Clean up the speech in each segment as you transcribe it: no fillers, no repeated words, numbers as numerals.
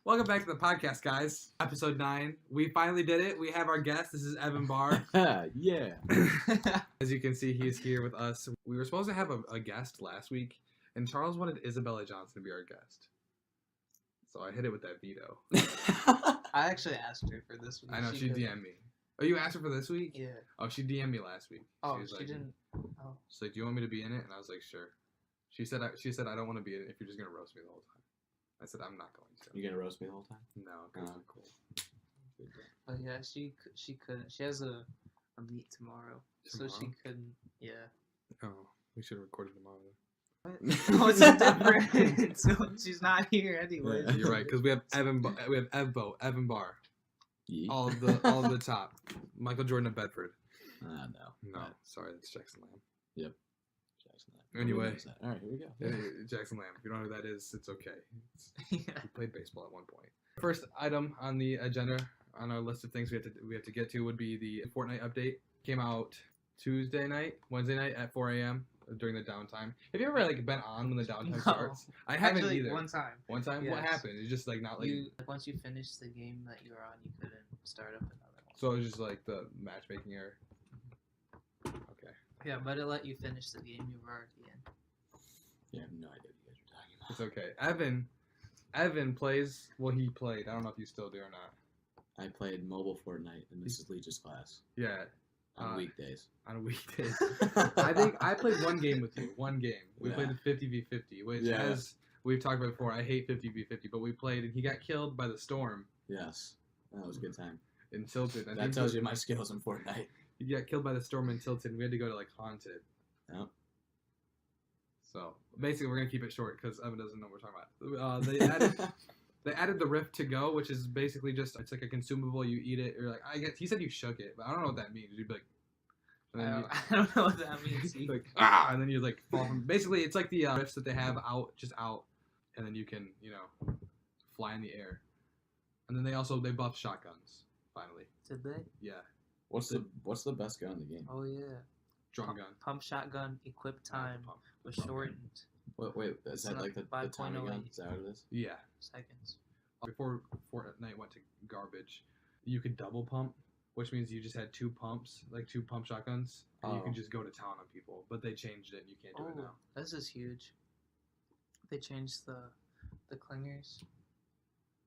Welcome back to the podcast, guys. Episode 9. We finally did it. We have our guest. This is Evan Barr. Yeah. As you can see, he's here with us. We were supposed to have a guest last week, and Charles wanted Isabella Johnson to be our guest. So I hit it with that veto. I actually asked her for this week. I know, she DM'd me. Oh, you asked her for this week? Yeah. Oh, she DM'd me last week. Oh, she like, didn't. Oh. She's like, do you want me to be in it? And I was like, sure. She said, I don't want to be in it if you're just going to roast me the whole time. I said, I'm not going to. You gonna roast me the whole time? No, because I'm cool. But yeah, she couldn't. She has a meet tomorrow, so she couldn't. Yeah. Oh, we should have recorded tomorrow. No, it's different. So she's not here anyway. You're right, because we have Evan Barr, Yeet. all of the top. Michael Jordan of Bedford. No. No, sorry, that's Jackson Lamb. Yep. Jackson Lamb. Anyway. All right, here we go. Jackson Lamb. If you don't know who that is, it's okay. Yeah. He played baseball at one point. First item on the agenda on our list of things we have to get to would be the Fortnite update. Came out Wednesday night at 4 a.m. during the downtime. Have you ever been on when the downtime starts? I haven't Actually, either. One time. One time? Yes. What happened? It's just not Once you finished the game that you were on, you couldn't start up another one. So it was just the matchmaking error. Okay. Yeah, but it let you finish the game you were already in. Yeah, I have no idea what you guys are talking about. It's okay. Evan plays. Well, he played. I don't know if you still do or not. I played mobile Fortnite in Mrs. Leach's class Yeah. on weekdays. On weekdays. I think I played one game with you. One game. We played the 50v50, which, as we've talked about before, I hate 50v50, but we played, and he got killed by the storm. Yes. That was a good time. In Tilted. That tells you my skills in Fortnite. He got killed by the storm in Tilted, and we had to go to Haunted. Yep. So basically, we're gonna keep it short because Evan doesn't know what we're talking about. They added the Rift to Go, which is basically just it's like a consumable. You eat it, or I guess he said you shook it, but I don't know what that means. You'd be like, I don't know what that means. And then you fall from. Basically, it's like the rifts that they have out, and then you can fly in the air. And then they buffed shotguns finally. Did they? Yeah. What's the best gun in the game? Oh yeah. Drum gun. Pump shotgun equip time was shortened. Wait, is that the Tommy gun? Is that what it is? Yeah. Seconds. Before Fortnite went to garbage, you could double pump, which means you just had two pumps, two pump shotguns, and you can just go to town on people. But they changed it, and you can't do it now. This is huge. They changed the clingers,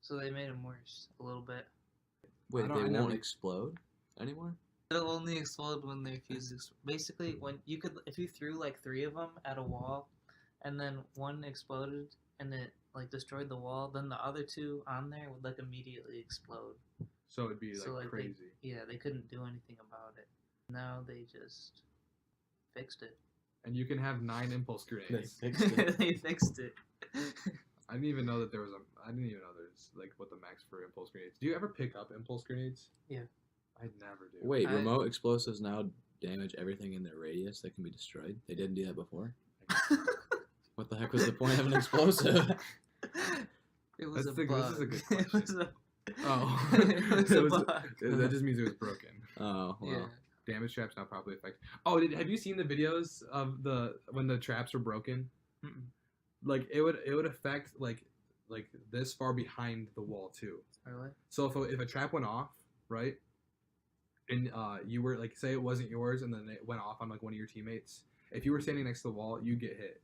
so they made them worse a little bit. Wait, they won't explode anymore? It'll only explode when their fuse basically, if you threw 3 of them at a wall, and then one exploded and it destroyed the wall, then the other 2 on there would immediately explode. So it'd be crazy. They couldn't do anything about it. Now they just fixed it. And you can have 9 impulse grenades. They fixed it. They fixed it. I didn't even know that there was I didn't even know there's what the max for impulse grenades. Do you ever pick up impulse grenades? Yeah. I never do. Wait, remote explosives now damage everything in their radius that can be destroyed? They didn't do that before? What the heck was the point of an explosive? It was This bug. is a good question. It was a bug. That just means it was broken. Oh, well. Yeah. Damage traps now probably affect. Oh, have you seen the videos of when the traps were broken? Mm-mm. It would affect like this far behind the wall too. Really? So if a trap went off, right, and you were say it wasn't yours, and then it went off on one of your teammates, if you were standing next to the wall, you get hit.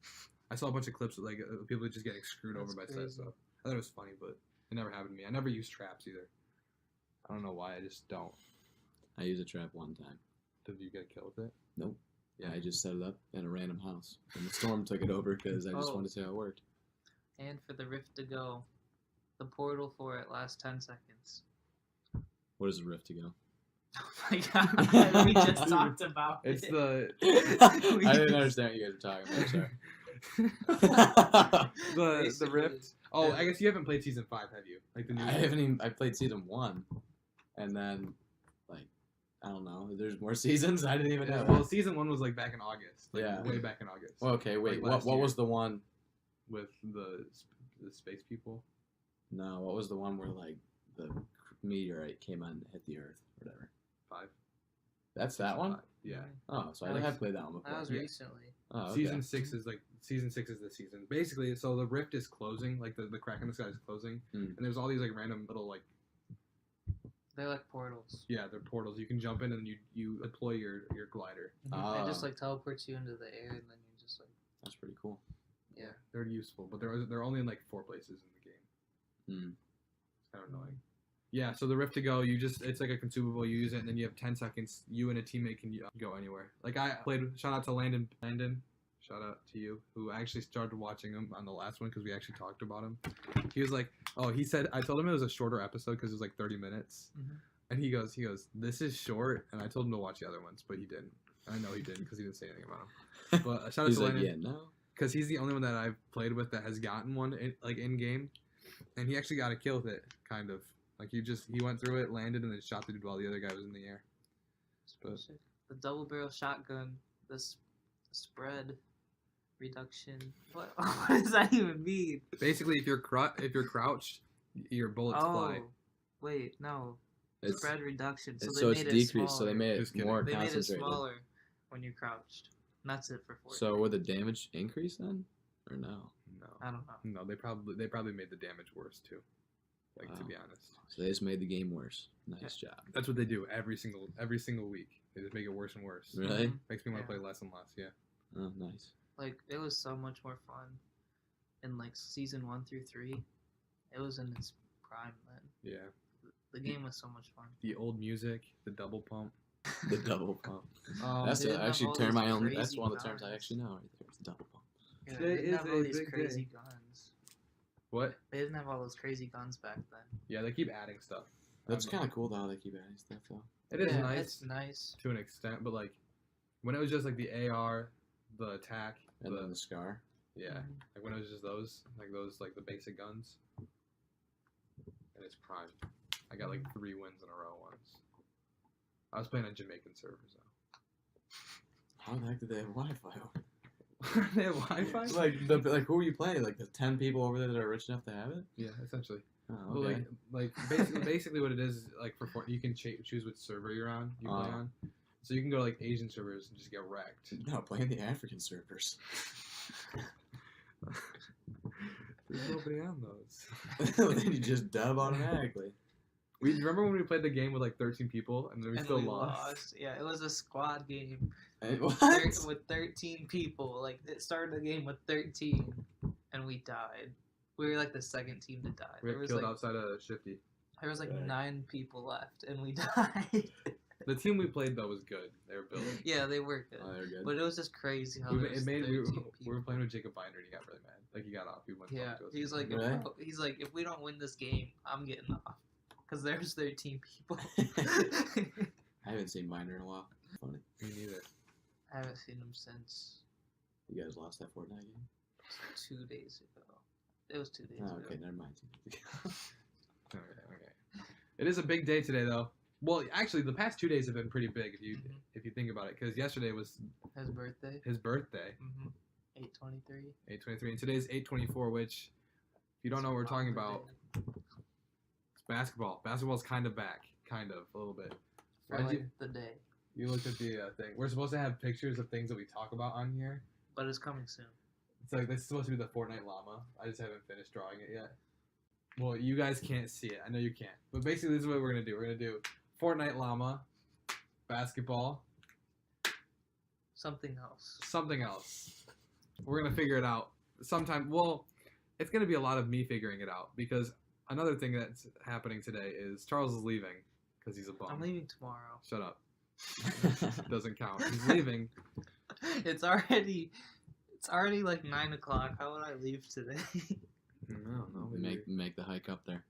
I saw a bunch of clips of people just getting screwed over by that stuff. I thought it was funny, but it never happened to me. I never used traps either. I don't know why. I just don't. I used a trap one time. Did you get killed with it? Nope. Yeah, I just set it up in a random house. And the storm took it over because I just wanted to see how it worked. And for the Rift to go, the portal for it lasts 10 seconds. What is the Rift to go? Oh my god, we just talked about It's it. I didn't understand what you guys were talking about, sorry. the Rift. Oh, I guess you haven't played Season 5, have you? The new I haven't even. I played Season 1. And then, I don't know. There's more seasons? I didn't even know. Well, Season 1 was back in August. Yeah. Way back in August. Well, okay, wait. What was the one? With the space people? No, what was the one where, the meteorite came on and hit the Earth? Whatever. 5. That's that one? 5. Yeah. Oh, so I have played that one before. That was recently. Oh, okay. Season 6 is season 6 is this season. Basically, so the rift is closing, like the crack in the sky is closing, and there's all these like random little like. They're like portals. Yeah, they're portals. You can jump in and you deploy your glider. It just like teleports you into the air, and then you just like. That's pretty cool. Yeah, they're useful, but they're only in like 4 places in the game. It's kind of annoying. Yeah, so the rift to go, it's like a consumable. You use it, and then you have 10 seconds. You and a teammate can go anywhere. Like I played. Shout out to Landon. Shout out to you, who actually started watching him on the last one because we actually talked about him. He was like, he said, I told him it was a shorter episode because it was like 30 minutes. And he goes, this is short. And I told him to watch the other ones, but he didn't. I know he didn't because he didn't say anything about him. But shout out to Landon. Yeah, no. Because he's the only one that I've played with that has gotten one in game. And he actually got a kill with it, kind of. Like he went through it, landed, and then shot the dude while the other guy was in the air. But, the double barrel shotgun, the spread reduction. What does that even mean? Basically, if you're crouched, your bullets fly. Wait, no. It's, spread reduction. So it's decreased. So they made it more They concentrated. made it smaller when you crouched. And that's it for Fortnite. So would the damage increase then, or no? No, I don't know. No, they probably made the damage worse too. Like to be honest. So they just made the game worse. Nice job. That's what they do every single week. They just make it worse and worse. Really? Makes me want to play less and less. Yeah. Oh, nice. Like it was so much more fun in like season 1 through 3. It was in its prime then. Yeah. The game was so much fun. The old music, the double pump. The double pump. That's actually term I only. That's one of the terms I actually know right there. It's double pump. Yeah, they didn't have all these crazy guns. What? They didn't have all those crazy guns back then. Yeah, they keep adding stuff. That's kind of cool though. They keep adding stuff though. It is nice. It's nice to an extent, but like when it was just like the AR, the attack, and then the scar. Yeah, like when it was just those like the basic guns. And it's prime. I got like 3 wins in a row once. I was playing on Jamaican servers though. How the heck did they have Wi-Fi? They have Wi-Fi? Like who are you playing? Like the 10 people over there that are rich enough to have it? Yeah, essentially. Oh, okay. Like basically what it is like for Fortnite, you can choose which server you're on. You play on. So you can go to like Asian servers and just get wrecked. No, playing the African servers. There's nobody on those. Then you just dub automatically. Remember when we played the game with like 13 people and then we still lost? Yeah, it was a squad game. What? With 13 people. Like it started the game with 13 and we died. We were like the second team to die. We got killed outside of Shifty. There was like 9 people left and we died. The team we played though was good. They were building. Yeah, they were good. Oh, they were good. But it was just crazy how we were playing with Jacob Binder and he got really mad. Like he got off. He went to us. He's like, Really? he's like, if we don't win this game, I'm getting off. Because there's 13 people. I haven't seen Binder in a while. Funny. Me neither. I haven't seen him since You guys lost that Fortnite game? 2 days ago. It was 2 days ago. Okay, never mind. Okay. It is a big day today, though. Well, actually, the past 2 days have been pretty big if you think about it, because yesterday was His birthday. his birthday, 8/23. 8/23, and today's 8/24, which, if you don't know what we're talking about, it's basketball. Basketball's kind of back, a little bit. For like the day. You looked at the thing. We're supposed to have pictures of things that we talk about on here. But it's coming soon. It's like, this is supposed to be the Fortnite llama. I just haven't finished drawing it yet. Well, you guys can't see it. I know you can't. But basically, this is what we're going to do. We're going to do Fortnite llama, basketball. Something else. Something else. We're going to figure it out sometime. Well, it's going to be a lot of me figuring it out. Because another thing that's happening today is Charles is leaving. Because he's a bum. I'm leaving tomorrow. Shut up. Doesn't count. He's leaving. It's already like 9 o'clock. How would I leave today? No. Make the hike up there.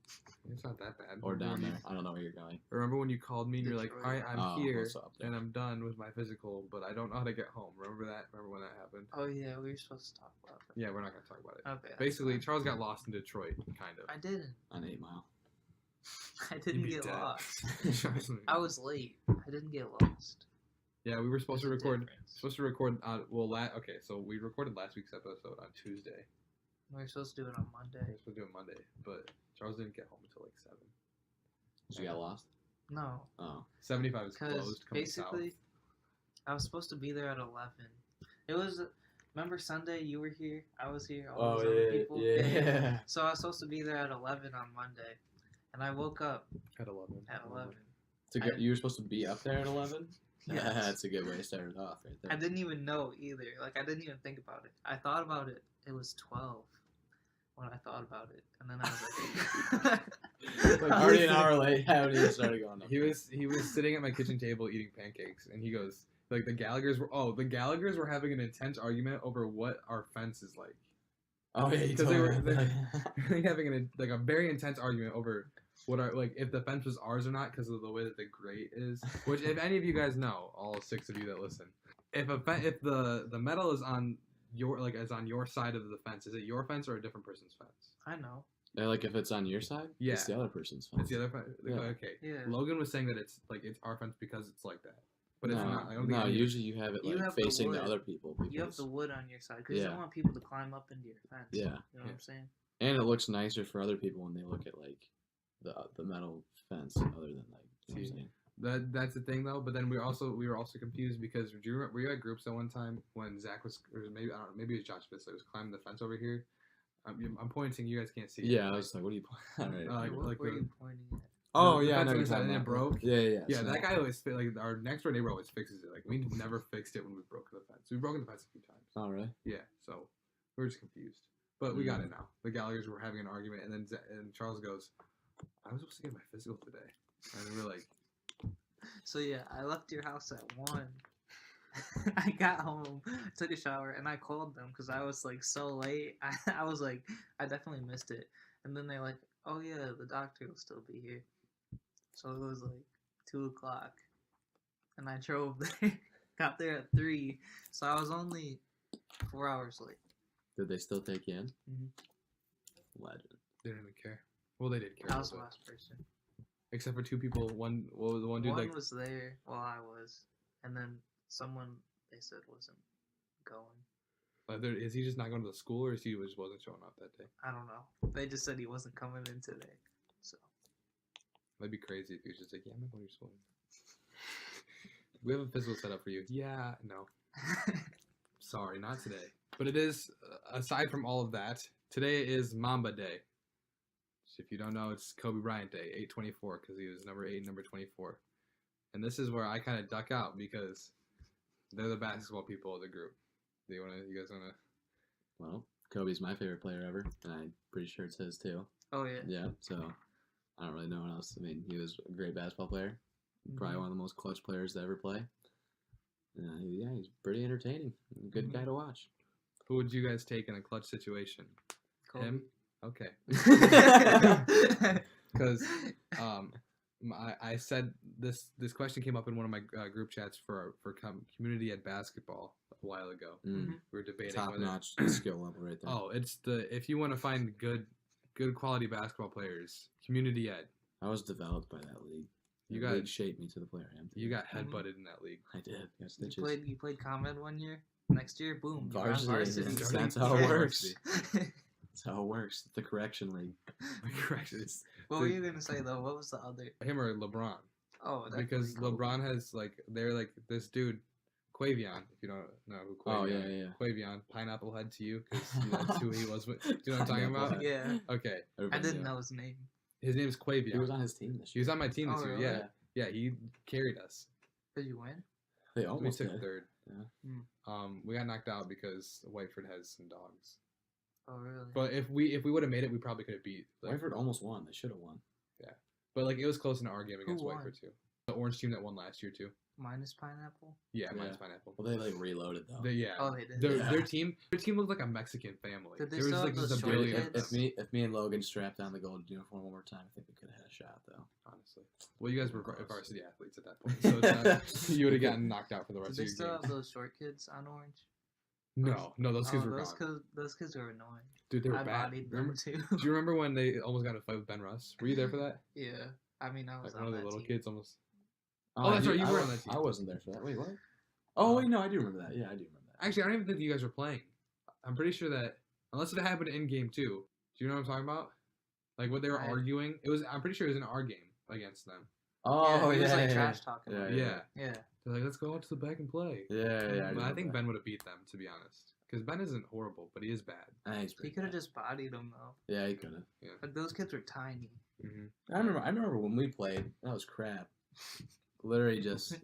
It's not that bad. Or down there. I don't know where you're going. Remember when you called me and you're like, all right, I'm here also up there. and I'm done with my physical, but I don't know how to get home. Remember that? Remember when that happened? Oh yeah, we were supposed to talk about that. Yeah, we're not going to talk about it. Okay. Basically, Charles got lost in Detroit, kind of. I didn't. On 8 Mile. I didn't be get dead. lost. I was late. I didn't get lost. Yeah, we were supposed to There's a record. difference. Okay, so we recorded last week's episode on Tuesday. We were supposed to do it on Monday. We were supposed to do it Monday, but Charles didn't get home until like 7. Did you get lost? No. Oh. 75 is Because closed. Coming basically, south. I was supposed to be there at 11. It was Remember Sunday? You were here. I was here. All Oh those other people. yeah. So I was supposed to be there at 11 on Monday, and I woke up At 11. at 11. You were supposed to be up there at 11. Yes. That's a good way to start it off, right there. I didn't even know either. Like, I didn't even think about it. I thought about it. It was 12 when I thought about it, and then I was like, Like already an hour late. How did you start going up? He was sitting at my kitchen table eating pancakes, and he goes, like, the Gallaghers were having an intense argument over what our fence is like. Oh yeah, you Because told they me were about they're that. having a very intense argument over what are like if the fence was ours or not because of the way that the grate is. Which, if any of you guys know, all 6 of you that listen, if the metal is on your side of the fence, is it your fence or a different person's fence? I know. They're like, if it's on your side, Yeah. it's the other person's fence. It's the other fence. Yeah. Okay. Yeah. Logan was saying that it's our fence because it's like that, but it's no, not. I don't no. think Usually you have it You like have the facing the wood. other people. You have because- the wood on your side because you Yeah. don't want people to climb up into your fence. Yeah. You know what I'm saying? And it looks nicer for other people when they look at like the metal fence other than like. You know what I'm See, saying? That's the thing though. But then we were also confused because do you remember, were you at groups at one time when Zach was, or maybe I don't know, maybe it was Josh Bissett was climbing the fence over here. I'm pointing. You guys can't see. it. Yeah, I was like, what are you? All right. What like were the- you pointing at? Oh the yeah, I fence know on you're the side talking and it about. broke. Yeah. That guy always like our next door neighbor always fixes it. Like we never fixed it when we broke the fence. We've broken the fence a few times. Oh really? Yeah, so we were just confused, but we got it now. The Gallaghers were having an argument, and then and Charles goes, "I was supposed to get my physical today," and we're like, So yeah, I left your house at 1. I got home, took a shower, and I called them because I was like so late. I was like, I definitely missed it. And then they're like, oh yeah, the doctor will still be here. So it was like 2 o'clock, and I drove there, got there at 3. So I was only 4 hours late. Did they still take you in? Mhm. Legend. they didn't even care. Well, they did care. I a was the little bit. last person. Except for 2 people. One dude One like was there while I was, and then someone they said wasn't going. is he just not going to the school, or is he just wasn't showing up that day? I don't know. They just said he wasn't coming in today. So That'd be crazy if he was just like, yeah, I'm not going to your school. We have a physical set up for you. Yeah, no. Sorry, not today. But it is, aside from all of that, today is Mamba Day. So if you don't know, it's Kobe Bryant Day, 8/24, because he was number 8 and number 24. And this is where I kind of duck out because they're the basketball people of the group. You guys wanna? Well, Kobe's my favorite player ever, and I'm pretty sure it's his too. oh yeah. Yeah, so I don't really know what else. I mean, he was a great basketball player, probably one of the most clutch players to ever play. Yeah, he's pretty entertaining. Good guy to watch. Who would you guys take in a clutch situation? Kobe. Him? Okay. Because I said this question came up in one of my group chats for community ed basketball a while ago. Mm. We were debating Top whether notch skill level right there. oh, it's if you want to find good quality basketball players, community ed. I was developed by that league. You That got- league shaped me to the player I am. You got Mhm. headbutted in that league. I did. Got You stitches. played ComEd one year. Next year, boom, you're on Varsity, varsity. that's how it Yeah. works. That's how it works. The correction league. Correct. It's What were you gonna say though? What was the other? him or LeBron. Oh, Because definitely Kobe. LeBron has they're like this dude, Quavion. If you don't know who Quavion, Oh yeah. Quavion, pineapple head to you, because that's who he was with. Do you know what I'm talking Pineapple about? head. Yeah, Okay, I Everybody didn't knew. know his name. his name's Quavion. He was on his team this He year. was on my team this Oh, year. really? Yeah, he carried us. Did you win? They We almost took did. 3rd. Yeah. We got knocked out because Whiteford has some dogs. Oh really? But if we would have made it, we probably could have beat. Whiteford almost won. They should have won. But it was close in our game against won? Whiteford too. The orange team that won last year too. Minus pineapple. Yeah, Yeah. minus pineapple. Well, they reloaded though. Yeah. Oh, they did. Their team looked like a Mexican family. Did they There was still have just those a short billion of kids? them, If me and Logan strapped on the gold uniform one more time, I think we could have had a shot though. honestly. Well, you guys were Close. varsity athletes at that point, so it's not, you would have gotten knocked out for the Did rest they of your still games. have those short kids on Orange? No, those kids were gone. Those kids were annoying. Dude, they were I bad. bodied Remember, them too. do you remember when they almost got in a fight with Ben Russ? Were you there for that? Yeah, I mean I was Like one on of the that little team. kids almost. Oh, that's right, you were on that team. I wasn't there for that. Wait, what? Oh wait, no, I do remember that. Yeah, I do remember that. Actually, I don't even think you guys were playing. I'm pretty sure that unless it happened in game 2. Do you know what I'm talking about? Like what they were I- arguing. I'm pretty sure it was in our game against them. Oh he was like yeah. trash talking. Yeah, about it. Yeah. Yeah. They're like, let's go out to the back and play. Yeah. But I think remember Ben would have beat them, to be honest, Because Ben isn't horrible, but he is bad. He's He pretty could have bad. just bodied him though. Yeah, he could have. But those kids were tiny. Mm-hmm. I remember when we played. That was crap. Literally just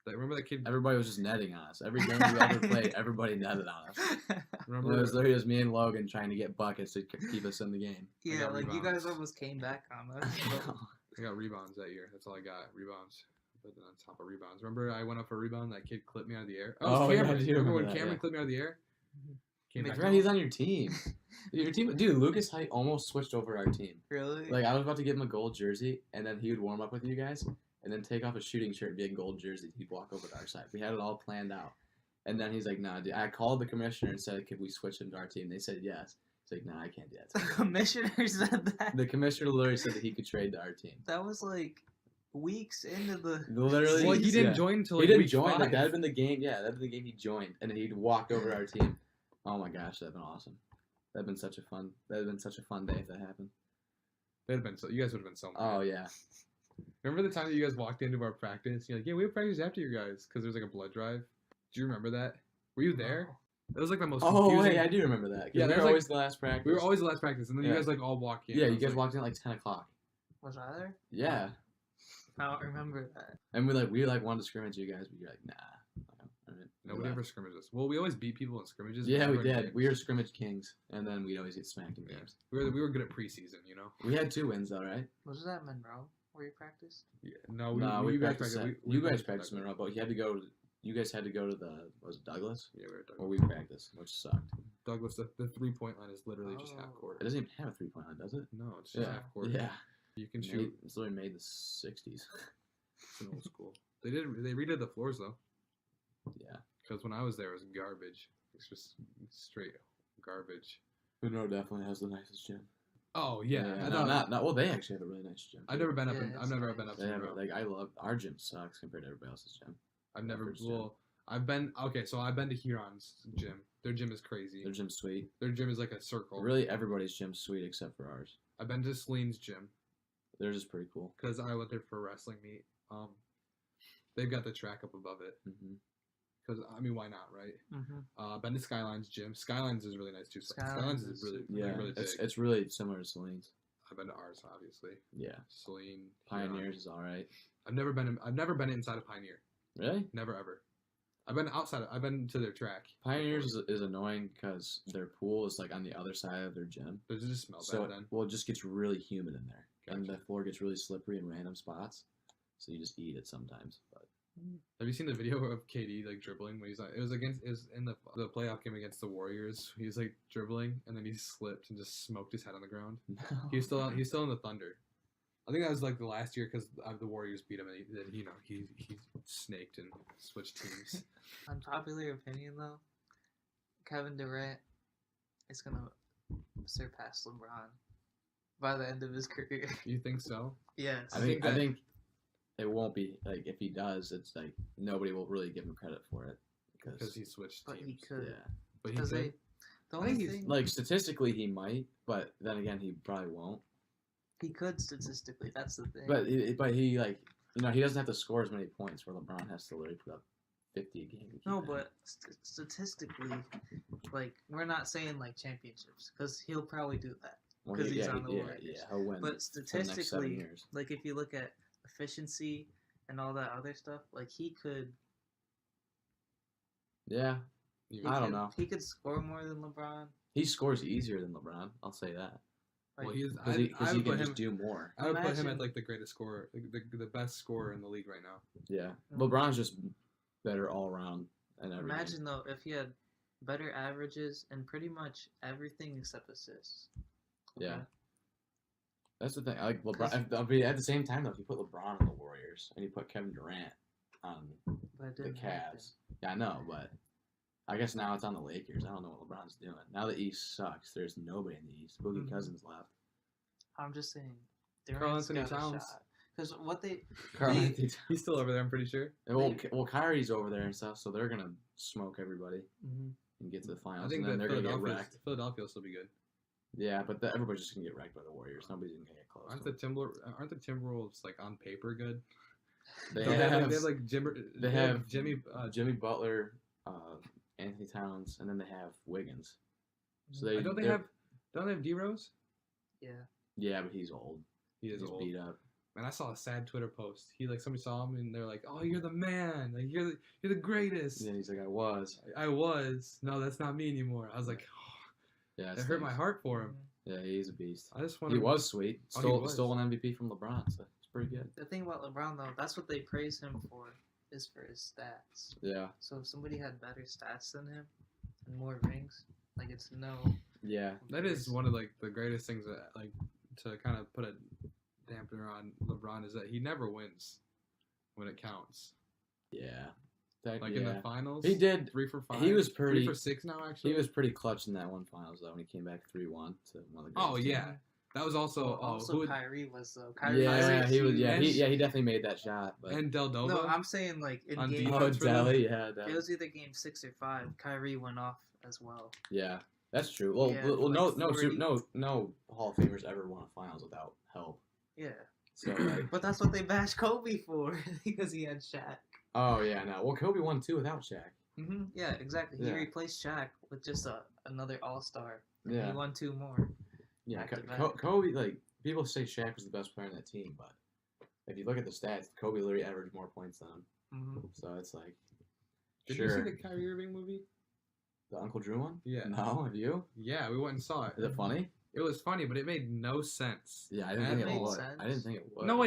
Remember that kid? everybody was just netting on us. Every game we ever played, everybody netted on us. Remember? It was literally just me and Logan trying to get buckets to keep us in the game. Yeah, got like you rebounds. guys almost came back on us. but- I got rebounds that year. That's all I got. Rebounds. But then on top of rebounds. Remember I went up for a rebound. That kid clipped me out of the air. Oh, it was yeah, I Cameron. do Remember when remember that, Cameron yeah. clipped me out of the air? Came Make back Right, down. he's on your team. Your team, dude. Lucas Height almost switched over our team. Really? Like I was about to give him a gold jersey, and then he would warm up with you guys, and then take off his shooting shirt and be a gold jersey. He'd walk over to our side. We had it all planned out, and then he's like, "Nah, dude." I called the commissioner and said, "Could we switch him to our team?" They said yes. He's like, "Nah, I can't do The that." commissioner said that. The commissioner literally said that he could trade to our team. That was like weeks into the. Literally, Well, he didn't yeah. join until He like didn't week join. 5. Like that had been the game. Yeah, that'd been the game he joined, and then he'd walked over to our team. Oh my gosh, that'd been awesome. That'd been such a fun. That'd been such a fun day if that happened. That'd have been so. You guys would have been so mad. Oh yeah. Remember the time that you guys walked into our practice? You're like, yeah, we have practice after you guys because there's like a blood drive. Do you remember that? Were you there? It was like the most Oh confusing. wait, I do remember that. Yeah, Yeah, we there's, were like- always the last practice. We were always the last practice, and then you Yeah. guys like all walk in. Yeah, I you was guys like, walked in at like 10 o'clock. Was I there? Yeah, I don't remember that. and we wanted to scrimmage you guys, but you're like, nah. Nobody left. ever scrimmaged us. Well, we always beat people in scrimmages. but Yeah, we never in did. games. We were scrimmage kings, and then we'd always get smacked in Yeah. games. We were good at preseason, you know. We had 2 wins though, right? Was that Monroe where you practiced? Yeah. No, No, we you guys practiced. practiced. You guys practiced in a row, but you had to go. You guys had to go to the was it Douglas Yeah, we were or Douglas. we practiced, which sucked. Douglas, the 3-point line is literally just half Oh. court. It doesn't even have a 3-point line, does it? No, it's just Yeah. half court. Yeah. You can shoot. It's literally made the 60s. It's an old school. They redid the floors though, Yeah. because when I was there, it was garbage. It's just straight garbage. Monroe definitely has the nicest gym. Oh yeah, I no, thought, not well. They actually have a really nice gym. I've never been up. Yeah, I've it's never nice. been up They to have, Monroe. like I love our gym sucks compared to everybody else's gym. I've never. Rockford's gym. Well, I've been okay. So I've been to Huron's gym. Their gym is crazy. Their gym's sweet. Their gym is like a circle. Really, everybody's gym's sweet except for ours. I've been to Celine's gym Theirs is pretty cool. because I went there for a wrestling meet. They've got the track up above it. Hmm. Because I mean, why not, right? Mm-hmm. Been to Skyline's gym. Skylines is really nice too. Skylines Skylines is is really, super Yeah, really big. it's really similar to Celine's. I've been to ours, obviously. Yeah, Celine, Pioneers is all right. I've never been inside a Pioneer. Really? Never ever. I've been outside. I've been to their track. Pioneers is annoying because their pool is like on the other side of their gym. Does it just smell So bad then? well, it just gets really humid in there, and Gotcha. the floor gets really slippery in random spots. So you just eat it sometimes. But Have you seen the video of KD like dribbling when he's like? It was in the playoff game against the Warriors. He was like dribbling and then he slipped and just smoked his head on the ground. He's still in the Thunder. I think that was like the last year because the Warriors beat him and he snaked and switched teams. Unpopular opinion though, Kevin Durant is gonna surpass LeBron by the end of his career. You think so? Yes. I think think it won't be like if he does, it's like nobody will really give him credit for it Because he switched but he teams. could. yeah, But he Because could. the I only think he's, thing like statistically he might, but then again he probably won't. he could statistically. That's the thing. But he like he doesn't have to score as many points where LeBron has to literally put up 50 a game. to keep no, it. but statistically, like we're not saying like championships because he'll probably do that. Well, 'cause he's on the yeah, Warriors. yeah, he'll win. But for the next 7 statistically, years. like if you look at efficiency and all that other stuff, like he could. Yeah, you- He I don't could- know. He could score more than LeBron. he scores easier than LeBron. I'll say that Like, well, he's. because I he would can put just him. do more. I would put him Imagine- at like the greatest scorer, the best scorer in the league right now. Yeah, Mm. LeBron's just better all around and everything. imagine though if he had better averages and pretty much everything except assists. Yeah. Okay? That's the thing. Like LeBron, I mean, at the same time though, if you put LeBron on the Warriors and you put Kevin Durant on But it the didn't happen. Cavs, yeah, I know, but I guess now it's on the Lakers. I don't know what LeBron's doing. Now the East sucks. There's nobody in the East. Boogie Mhm. Cousins left. I'm just saying. Karl Anthony Towns. Towns. Because what they Karl They- Anthony Towns. He's still over there, I'm pretty sure. Well, Kyrie's over there and stuff, so they're gonna smoke everybody Mhm. and get to the I finals, think and then that they're gonna get wrecked. Philadelphia will still be good. Yeah, but everybody's just gonna get wrecked by the Warriors. Nobody's gonna get close. Aren't to the Timberwolves like on paper good? They Don't have, they have like they have Jimmy. Jimmy Butler, Anthony Towns, and then they have Wiggins. So Don't they have D Rose? Yeah. Yeah, but he's old. He is He's old. beat up. And I saw a sad Twitter post. Somebody saw him and they're like, "Oh, you're the man. Like you're the greatest." Yeah, he's like, I was. I was. No, that's not me anymore. I was like, Yeah, it hurt my heart for him. Yeah, he's a beast. I just want. He was sweet. Oh, Stole an MVP from LeBron, so it's pretty good. The thing about LeBron though, that's what they praise him for, is for his stats. Yeah. So if somebody had better stats than him and more rings, like it's no. Yeah. That is one of like the greatest things that like to kind of put a dampener on LeBron is that he never wins when it counts. Yeah. In the finals, he did 3 for 5. He was pretty 3 for 6 now. Actually, He was pretty clutch in that one finals though when he came back 3-1 to one of the. Oh yeah, that was also. Also, Kyrie was though. Kyrie yeah, was, he was. Yeah, and, he definitely made that shot. But... And Deldova. No, I'm saying like in On game. defense. Oh, Delly, yeah. It was either game 6 or 5. Kyrie went off as well. Yeah, that's true. Well, Yeah, well, like no Hall of Famers ever won a finals without help. Yeah. So like, But that's what they bashed Kobe for because he had Shaq. oh yeah, no. Well, Kobe won 2 without Shaq. Mm-hmm. Yeah, exactly. He Yeah. replaced Shaq with just another All-Star. Yeah. He won 2 more. Yeah, Back to back. Kobe, like, people say Shaq was the best player on that team, but if you look at the stats, Kobe literally averaged more points than him. Mm-hmm. So it's like, Did sure. you see the Kyrie Irving movie? The Uncle Drew one? Yeah. No, have you? Yeah, we went and saw it. Is it funny? It was funny, but it made no sense. Yeah, I didn't That think it made would. sense. I didn't think it would. No,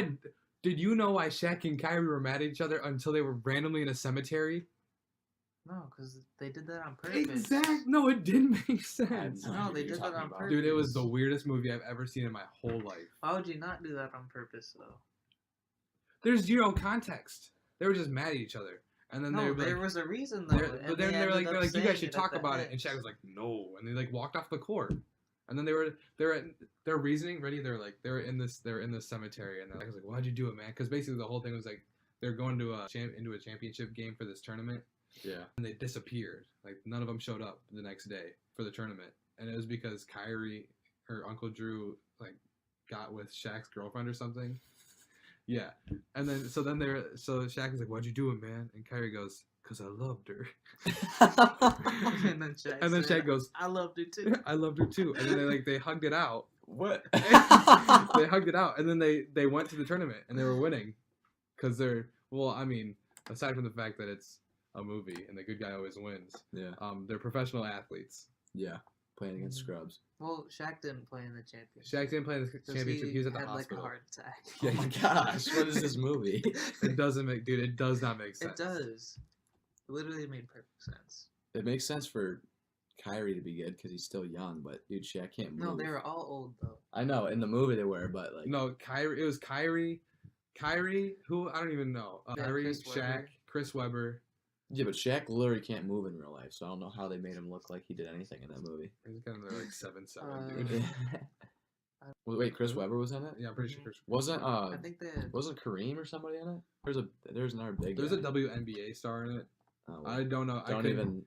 did you know why Shaq and Kyrie were mad at each other until they were randomly in a cemetery? No, because they did that on purpose. Exactly. No, it didn't make sense. No, No, idea they what you're did that talking on about. purpose. Dude, it was the weirdest movie I've ever seen in my whole life. Why would you not do that on purpose, though? There's zero context. They were just mad at each other. And then they No, were there like, was a reason, though. but then they're like, you guys should talk about it. And Shaq was like, no. And they like walked off the court. And then their reasoning, ready? They're in this cemetery. And they're like, why'd you do it, man? Because basically the whole thing was like, they're going to into a championship game for this tournament. Yeah. And they disappeared. Like none of them showed up the next day for the tournament. And it was because Kyrie, her Uncle Drew, like got with Shaq's girlfriend or something. Yeah. And then so Shaq is like, why'd you do it, man? And Kyrie goes, because I loved her. and then Shaq said, goes, I loved her too. I loved her too. And then they hugged it out. What? They hugged it out. And then they went to the tournament and they were winning. Because aside from the fact that it's a movie and the good guy always wins, Yeah. they're professional athletes. Yeah. Playing against scrubs. Well, Shaq didn't play in the championship. Shaq didn't play in the 'Cause championship. He was at the had hospital. like a heart attack. Oh my gosh, what is this movie? It does not make sense. It does. It literally made perfect sense. It makes sense for Kyrie to be good because he's still young, but dude, Shaq can't move. No, they were all old though. I know, in the movie they were, but like... No, Kyrie. It was Kyrie, who I don't even know. Yeah, Kyrie, Chris Shaq, Webber. Chris Webber. Yeah, but Shaq literally can't move in real life, so I don't know how they made him look like he did anything in that movie. He's kind of like 7'7", Uh, dude. Well, wait, Chris Webber was in it? Yeah, I'm pretty sure. Chris. Wasn't I think they had. wasn't Kareem or somebody in it? There's another big There's guy. a WNBA star in it. Oh, I don't know. don't even...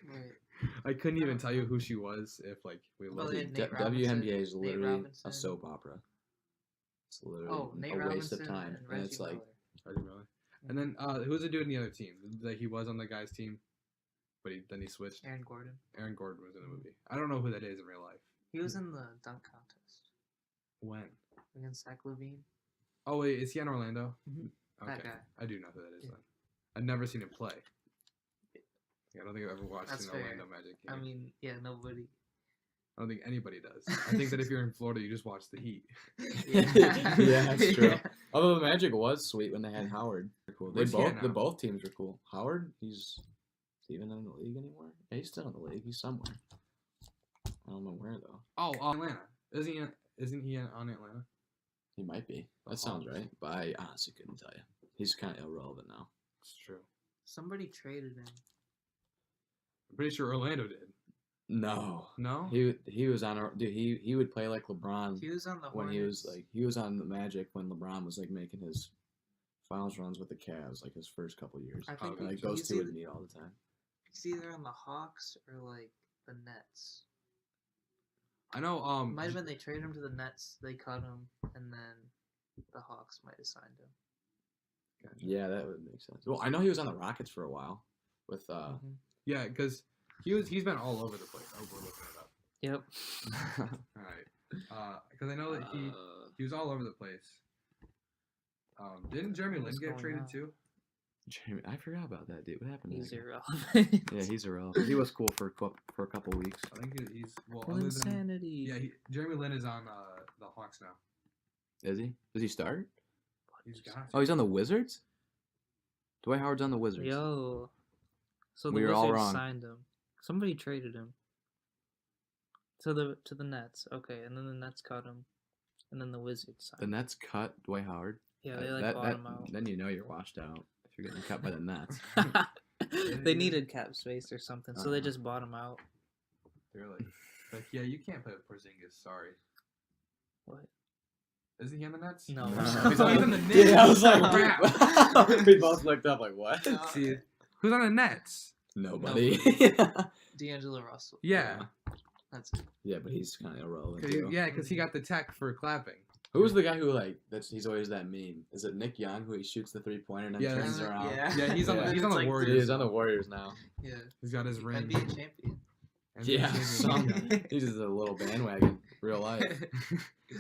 Wait, I couldn't even tell you who she was if like we Well, looked. they had Nate Robinson, WNBA is Nate literally a Robinson. soap opera. It's literally Oh, Nate a waste Robinson of time. and And Reggie it's like, Miller. I didn't really. And then who's the dude in the other team? Like he was on the guy's team, but then he switched. Aaron Gordon. Aaron Gordon was in the movie. I don't know who that is in real life. He was in the dunk contest When? against Zach Levine. Oh wait, is he on Orlando? Mhm. Okay, That guy. I do know who that is. Yeah. Then I've never seen him play. Yeah, I don't think I've ever watched That's an fair. Orlando Magic game. I mean, yeah, nobody. I don't think anybody does. I think that if you're in Florida, you just watch the Heat. yeah, that's true. Yeah. Although the Magic was sweet when they had Howard. They're cool. Where's he at The now? both teams are cool. Howard, is he even in the league anymore? Yeah, he's still in the league. He's somewhere. I don't know where though. Oh, Atlanta. Isn't he on Atlanta? He might be. The That sounds Hawks. right. But I honestly couldn't tell you. He's kind of irrelevant now. It's true. Somebody traded him. I'm pretty sure Orlando did. No. No? He was on our dude. He would play like LeBron He was on the when Hornets. he was on the Magic when LeBron was like making his finals runs with the Cavs like his first couple years. I think And, like those he's two would either- meet all the time. He's either on the Hawks or like the Nets. I know. Might have been they traded him to the Nets, they cut him, and then the Hawks might have signed him. Yeah, that would make sense. Well, I know he was on the Rockets for a while with Mhm. Yeah, because He's been all over the place. Oh, we're looking it up. Yep. All right. Because I know that he was all over the place. Didn't Jeremy Lin What's get going traded on? too? Jeremy, I forgot about that, dude. What happened? to He's that guy? irrelevant. Yeah, he's irrelevant. He was cool for a couple weeks. I think he's well. Well, Other insanity. than Jeremy Lin is on the Hawks now. Is he? Does he start? He's got. Oh, he's on the Wizards. Dwight Howard's on the Wizards. Yo. So the We were Wizards all wrong. signed him. Somebody traded him. To the Nets. Okay, and then the Nets cut him. And then the Wizards The signed him. Nets cut Dwight Howard. Yeah, they bought him out. Then you know you're washed out if you're getting cut by the Nets. They needed cap space or something, so they Uh-huh. just bought him out. They're like, yeah, you can't play with Porzingis. Sorry. What? Isn't he on the Nets? No. He's on the Knicks. Yeah, I was like, Crap. we both looked up like, what? See, who's on the Nets? Nobody. D'Angelo Russell. Yeah, That's it. Yeah, but he's kind of irrelevant. 'Cause Too. because he got the tech for clapping. Who was the guy who he's always that meme? Is it Nick Young who he shoots the 3-pointer and then Yeah, turns around? Yeah, he's on Yeah. he's on It's the like Warriors. He's on the Warriors now. Yeah. He's got his ring. NBA champion. And Yeah, he's some, champion. he's just a little bandwagon, real life. At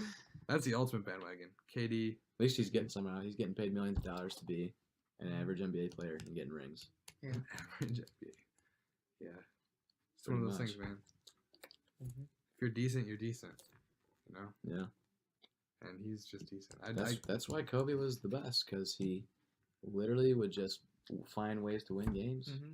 That's the ultimate bandwagon. KD. least he's getting some out. He's getting paid millions of dollars to be an average NBA player and getting rings. Average NBA. Yeah, it's Pretty one of those much. things, man. Mhm. If you're decent, you're decent. You know, Yeah, and he's just decent. that's why Kobe was the best, because he literally would just find ways to win games. Mm-hmm.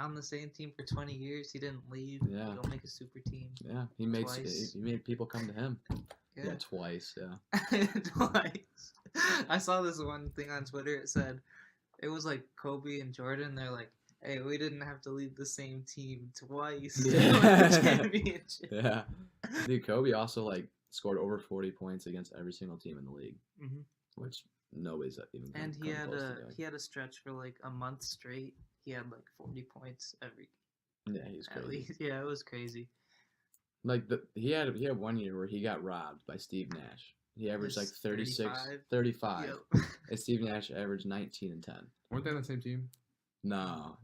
On the same team for 20 years, he didn't leave. Yeah. Go make a super team. Yeah, he makes Twice. he made people come to him. Yeah. Yeah, twice. Yeah. Twice. I saw this one thing on Twitter. It said it was like Kobe and Jordan. They're like, "Hey, we didn't have to leave the same team twice to win the championship." Yeah. Dude, Kobe also scored over 40 points against every single team in the league, Mhm. which nobody's even come, And come close to doing. he had a stretch for like a month straight. He had like 40 points every Yeah, he's at crazy. least. Yeah, it was crazy. He had 1 year where he got robbed by Steve Nash. He averaged Yes, 36, 35. 35. Yep. And Steve Nash averaged 19 and 10. Weren't they on the same team? No,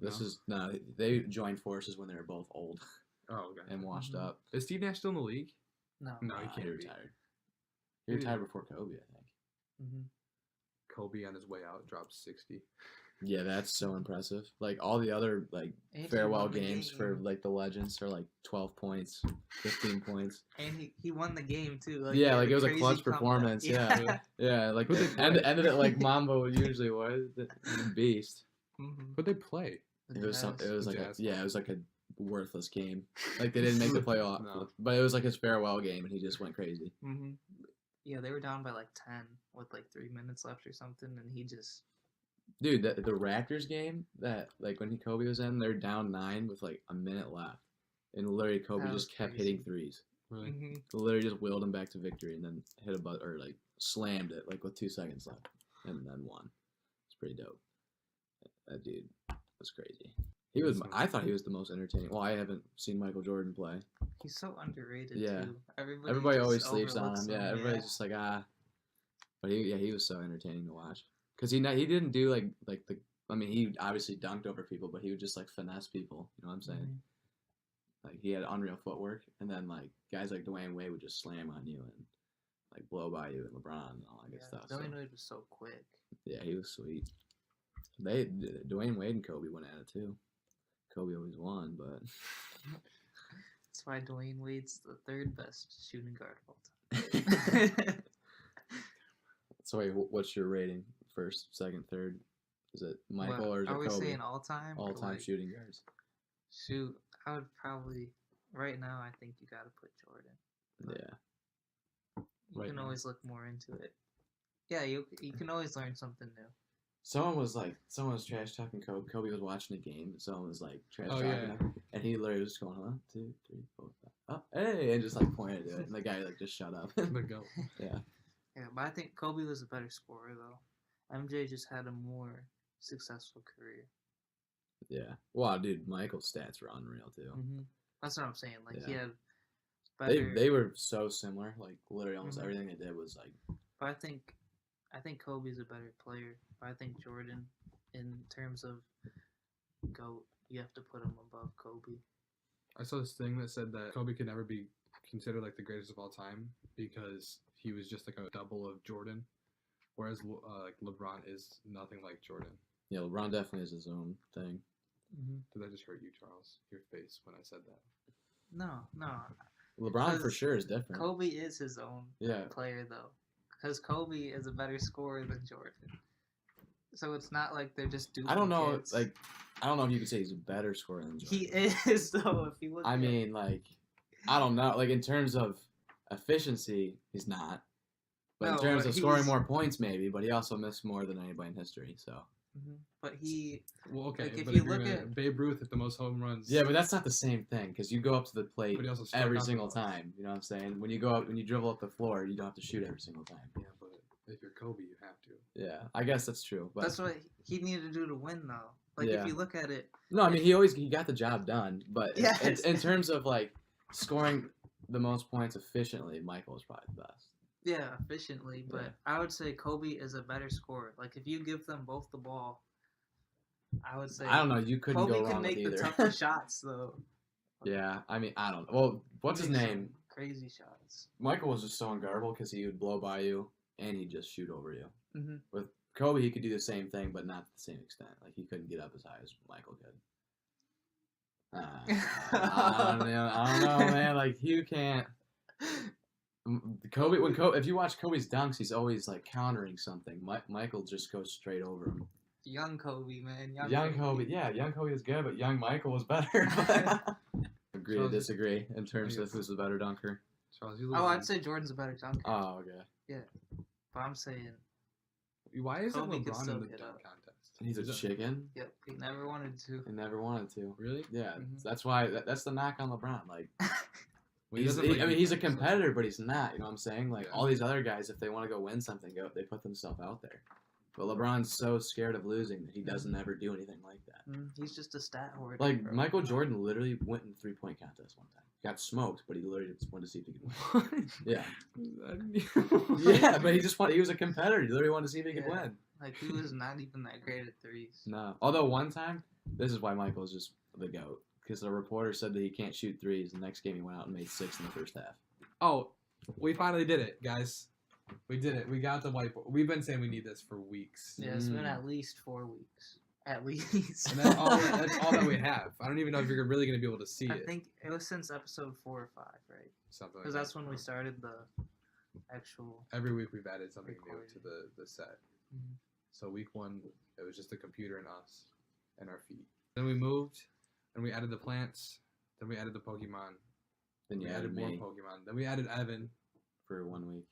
they joined forces when they were both old Oh, okay. and washed Mhm. up. Is Steve Nash still in the league? No. No, he Nah, can't be. retired. He retired before Kobe, I think. Mm-hmm. Kobe on his way out dropped 60. Yeah, that's so impressive. All the other And he farewell won the games for game. the legends are 12 points, 15 points. And he won the game too. Yeah, he had it was a crazy clutch comeback. performance. Yeah, yeah. Who'd they play? Ended it like Mamba usually was, the beast. Mm-hmm. Who'd they play? It was The Jazz. it was like a worthless game. They didn't make the playoff, No. but it was like his farewell game, and he just went crazy. Mm-hmm. Yeah, they were down by 10 with 3 minutes left or something, and he just Dude, the Raptors game that when Kobe was in, they're down 9 with a minute left, and literally Kobe That was just kept crazy. hitting threes. Really? mm-hmm. Literally just willed him back to victory, and then hit a slammed it with 2 seconds left, and then won. It's pretty dope. That dude was crazy. I thought he was the most entertaining. Well, I haven't seen Michael Jordan play. He's so underrated Yeah. too. Everybody just always sleeps on overlooks him. Yeah, everybody's just But he was so entertaining to watch. Cause he didn't do he obviously dunked over people, but he would just finesse people. You know what I'm saying? Mhm. He had unreal footwork, and then guys like Dwayne Wade would just slam on you and blow by you, and LeBron and all that good stuff. Dwayne So, Wade was so quick. yeah, he was sweet. Dwayne Wade and Kobe went at it too. Kobe always won, but That's why Dwayne Wade's the third best shooting guard of all time. so wait, what's your rating? First, second, third? Is it Michael or is it are we Kobe? saying all time? or, All-time shooting guards. Shoot, I would probably right now. I think you got to put Jordan. Yeah. You Right can now. always look more into it. Yeah, you can always learn something new. Someone was trash talking Kobe. Kobe was watching a game, and someone was trash Oh, talking yeah. him, and he literally was just going 1, 2, 3, 4, 5. Oh, hey, and just pointed to it, and the guy just shut up. The goat. Yeah. Yeah, but I think Kobe was a better scorer though. MJ just had a more successful career. Yeah. Wow, dude, Michael's stats were unreal too. Mm-hmm. That's what I'm saying. He Yeah. had better. They were so similar. Literally almost Mhm. everything they did was But I think Kobe's a better player. But I think Jordan, in terms of GOAT, you have to put him above Kobe. I saw this thing that said that Kobe could never be considered like the greatest of all time because he was just like a double of Jordan, whereas like LeBron is nothing like Jordan. Yeah, LeBron definitely is his own thing. Did that just hurt you, Charles? Your face when I said that. No. LeBron for Because sure is different. Kobe is his own Yeah. player though, because Kobe is a better scorer than Jordan. So it's not like they're just duplicates. I don't know. Like, I don't know if you could say he's a better scorer than Jordan. He is though. If you look. I mean, like, I don't know. Like in terms of efficiency, he's not. But in No, terms but of scoring he's- more points, maybe. But he also missed more than anybody in history. So. But he. Well, okay, Like, if but you if you're look gonna, at- Babe Ruth hit the most home runs. Yeah, but that's not the same thing because you go up to the plate But he also struck every out the single ball. time. You know what I'm saying? When you go up, when you dribble up the floor, you don't have to shoot every single time. Yeah, but if you're Kobe, you have to. Yeah, I guess that's true. But That's what he needed to do to win though. Like Yeah. if you look at it. no, I mean he got the job done. But Yes. in terms of like scoring the most points efficiently, Michael is probably the best. Yeah, efficiently, but Yeah. I would say Kobe is a better scorer. Like if you give them both the ball, I would say I don't know. You couldn't Kobe go can wrong with make the either. toughest shots though. Yeah, I mean I don't know. Well, what's his Makes name? some Crazy shots. Michael was just so unguardable because he would blow by you and he'd just shoot over you. Mm-hmm. With Kobe, he could do the same thing, but not to the same extent. Like he couldn't get up as high as Michael could. I don't know, man. Like you can't. Kobe, if you watch Kobe's dunks, he's always like countering something. Michael just goes straight over him. Young Kobe, man. Young Kobe, yeah, young Kobe was good, but young Michael was better. Agree to Charles- disagree in terms of who's the better dunker. Charles, you Oh, lose. I'd say Jordan's a better dunker. Oh, okay. But I'm saying, Why isn't Kobe could LeBron still in the get dunk up. contest? He's a Is that- chicken yep, he never wanted to. and never wanted to. Really? Yeah, Mhm. that's why. That's the knock on LeBron. Like, Well, he he's, doesn't like I mean, he's a defense, so- competitor, but he's not. You know what I'm saying? Like Yeah. all these other guys, if they want to go win something, they put themselves out there. But LeBron's so scared of losing that he doesn't ever do anything like that. He's just a stat hoarder. Like bro. Michael Jordan literally went in the 3-point contest one time. Got smoked, but he literally just wanted to see if he could win. Yeah, yeah, but he was a competitor. He literally wanted to see if he could Yeah. win. Like he was not even that great at threes. No, although one time, this is why Michael is just the GOAT. Because the reporter said that he can't shoot threes. The next game he went out and made 6 in the first half. Oh, we finally did it, guys. We did it. We got the whiteboard. We've been saying we need this for weeks. Yeah, it's been Mm. at least 4 weeks. At least. And that's all that we have. I don't even know if you're really going to be able to see I it. think it was since episode 4 or 5, right? Something like Because that. that's when we started the actual. Every week we've added something Recording. new to the set. Mhm. So week 1, it was just the computer and us and our feet. Then we moved and we added the plants. Then we added the Pokemon. Then you we added more me Pokemon. Then we added Evan. for 1 week.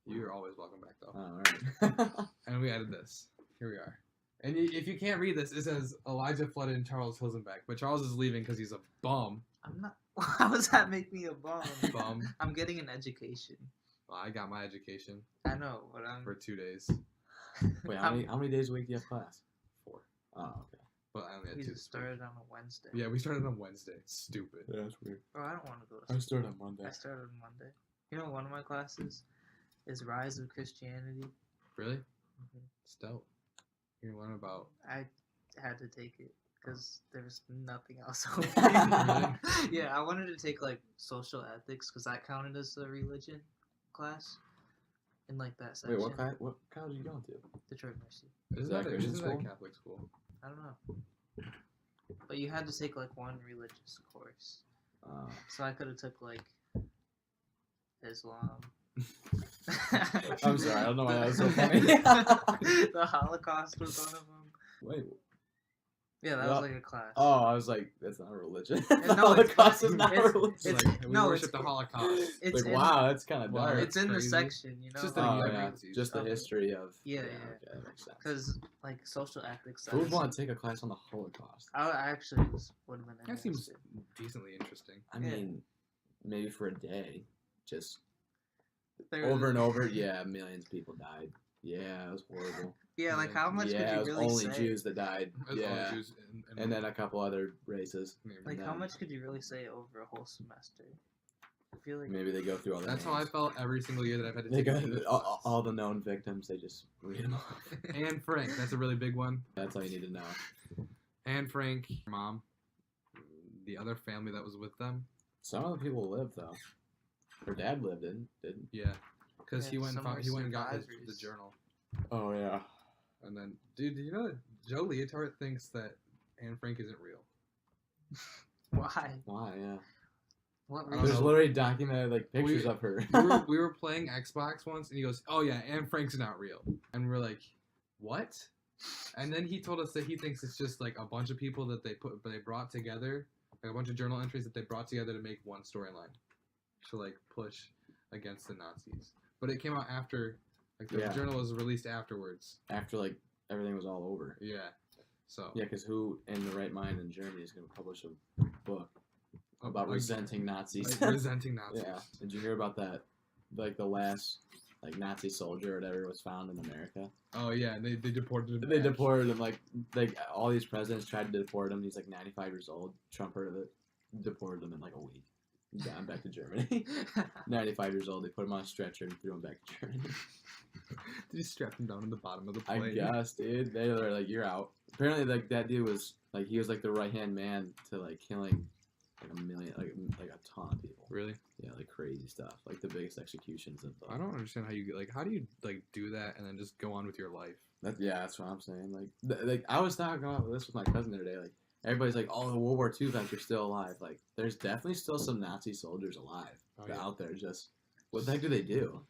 You're always welcome back though. Oh, alright. And we added this. Here we are. And if you can't read this, it says Elijah flooded and Charles Hilsenbeck. But Charles is leaving because he's a bum. I'm not. How does that make me a bum? Bum. I'm getting an education. Well, I got my education I know, but I'm. for 2 days. Wait, how many days a week do you have class? 4. Oh, okay. But I only had We 2. just started on a Wednesday. Yeah, we started on Wednesday. Stupid. Yeah, that's weird. Bro, I don't want to go to I school. started on Monday. I started on Monday. You know, one of my classes is Rise of Christianity. Really? Mhm. It's dope. You're gonna learn about. I had to take it because there was nothing else Really? open. Yeah, I wanted to take like social ethics because that counted as a religion class in like that section. Wait, what college are you going to? Detroit Mercy. Isn't that that, Christian isn't that school? a Catholic school? I don't know. But you had to take like one religious course. So I could have took like Islam. I'm sorry, I don't know why that was so funny. The Holocaust was one of them. Wait. Yeah, that Well, was like a class. Oh, I was like, that's not a religion. no, it's Holocaust is not. not a religion. It's, It's- like we no, worship it's- the Holocaust. It's like, in, wow, that's kind of Wow, dark. It's in the crazy. section, you know. It's just a Oh, Yeah, yeah. Nazis. Just the history of. Yeah, Okay, yeah. that makes sense. Because like social ethics. Who would that's- want to take a class on the Holocaust? I actually would have been That seems interested. decently interesting. I Yeah. mean, maybe for a day. Just There over was- and over. Yeah, millions of people died. Yeah, it was horrible. Yeah, like how much yeah, could it you was really only say? Jews that died. As long Yeah, as Jews and then a couple other races. Like and how then much could you really say over a whole semester? I feel like Maybe they go through all the That's how I names. felt every single year that I've had to They take go an English all, class. all the known victims. They just read them off. Anne Frank, that's a really big one. That's all you need to know. Anne Frank, your mom, the other family that was with them. Some of the people lived though. Her dad lived in, didn't? Yeah, because Yeah, he went and some were got the survivors. journal. Oh yeah. And then, dude, do you know that Joe Leotard thinks that Anne Frank isn't real? Why? Why? Yeah. What I don't There's reason? know. literally documented like pictures We- of her. we were playing Xbox once, and he goes, "Oh yeah, Anne Frank's not real," and we're like, "What?" And then he told us that he thinks it's just like a bunch of people that they brought together, like a bunch of journal entries that they brought together to make one storyline, to like push against the Nazis. But it came out after, like the Yeah. journal was released afterwards. After like everything was all over. Yeah. So Yeah, because who in the right mind in Germany is going to publish a book about like, resenting Nazis? like, resenting Nazis. Yeah. Did you hear about that? Like the last like Nazi soldier or whatever was found in America. Oh yeah, and they deported him. They back. deported him. Like all these presidents tried to deport him. He's like 95 years old. Trump heard of it. Deported him in like a week. He got him back to Germany. 95 years old. They put him on a stretcher and threw him back to Germany. Did he strap him down in the bottom of the I plane? guess, dude. They were like, "You're out." Apparently, like that dude was like he was like the right hand man to like killing like a million, like a ton of people. Really? Yeah, like crazy stuff, like the biggest executions of the. I don't understand how you like. How do you like do that and then just go on with your life? Yeah, that's what I'm saying. Like I was talking about this with my cousin the other day. Like everybody's like, "Oh, the World War II vets are still alive." Like there's definitely still some Nazi soldiers alive out there. Just what the heck do they do?